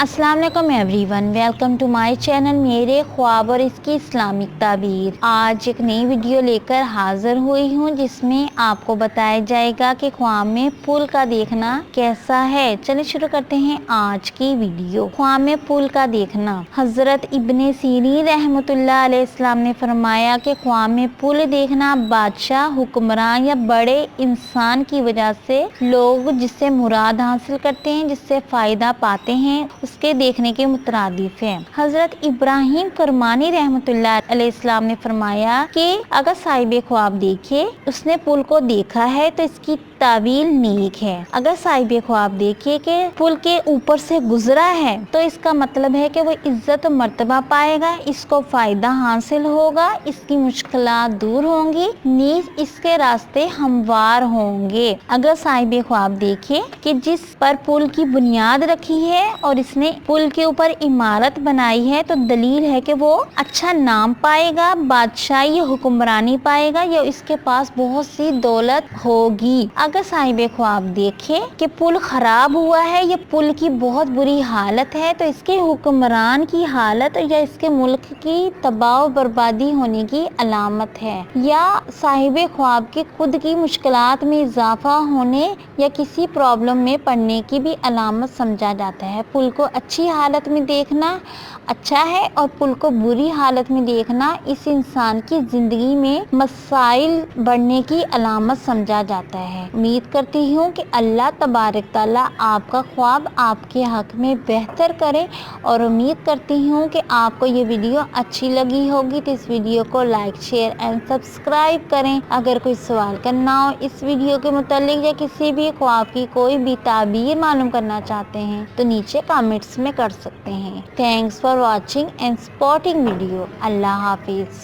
अस्सलाम वालेकुम everyone, welcome to my channel मेरे ख्वाब और इसकी इस्लामिक ताबीर। आज एक नई वीडियो लेकर हाजिर हुई हूँ जिसमें आपको बताया जाएगा कि ख्वाब में फूल का देखना कैसा है। चलिए शुरू करते हैं आज की वीडियो। ख्वाब में फूल का देखना। हजरत इब्ने सीरीन रहमतुल्लाह अलैहिस्सलाम ने फरमाया कि ख्वाब में फूल देखना बादशाह, हुक्मरान या बड़े इंसान की वजह से लोग जिससे मुराद हासिल करते हैं, जिससे फायदा पाते हैं, उसके देखने के मुतरादिफ है। हजरत इब्राहिम करमानी रहमतुल्लाह अलैहिस्सलाम ने फरमाया कि अगर साहिब ख्वाब देखे उसने पुल को देखा है तो इसकी तावील नेक है। अगर साहिब ख्वाब देखे कि पुल के ऊपर से गुजरा है तो इसका मतलब है कि वो इज्जत मर्तबा पाएगा, इसको फायदा हासिल होगा, इसकी मुश्किलात दूर होंगी, नीज इसके रास्ते हमवार होंगे। अगर साहिब ख्वाब देखे कि जिस पर पुल की बुनियाद रखी है और इसने पुल के ऊपर इमारत बनाई है तो दलील है कि वो अच्छा नाम पाएगा, बादशाही हुक्मरानी पाएगा या इसके पास बहुत सी दौलत होगी। अगर साहिब ख्वाब देखे कि पुल खराब हुआ है या पुल की बहुत बुरी हालत है तो इसके हुक्मरान की हालत या इसके मुल्क की तबाह बर्बादी होने की अलामत है, या साहिब ख्वाब के खुद की मुश्किलात में इजाफा होने या किसी प्रॉब्लम में पड़ने की भी अलामत समझा जाता है। पुल को अच्छी हालत में देखना अच्छा है और पुल को बुरी हालत में देखना इस इंसान की ज़िंदगी में मसाइल बढ़ने की अलामत समझा जाता है। उम्मीद करती हूँ कि अल्लाह तबारक ताला आपका ख्वाब आपके हक में बेहतर करे और उम्मीद करती हूँ कि आपको ये वीडियो अच्छी लगी होगी तो इस वीडियो को लाइक, शेयर एंड सब्सक्राइब करें। अगर कोई सवाल करना हो इस वीडियो के मुतालिक या किसी भी ख्वाब की कोई भी ताबीर मालूम करना चाहते हैं तो नीचे कमेंट्स में कर सकते हैं। Thanks for watching and supporting video. Allah Hafiz.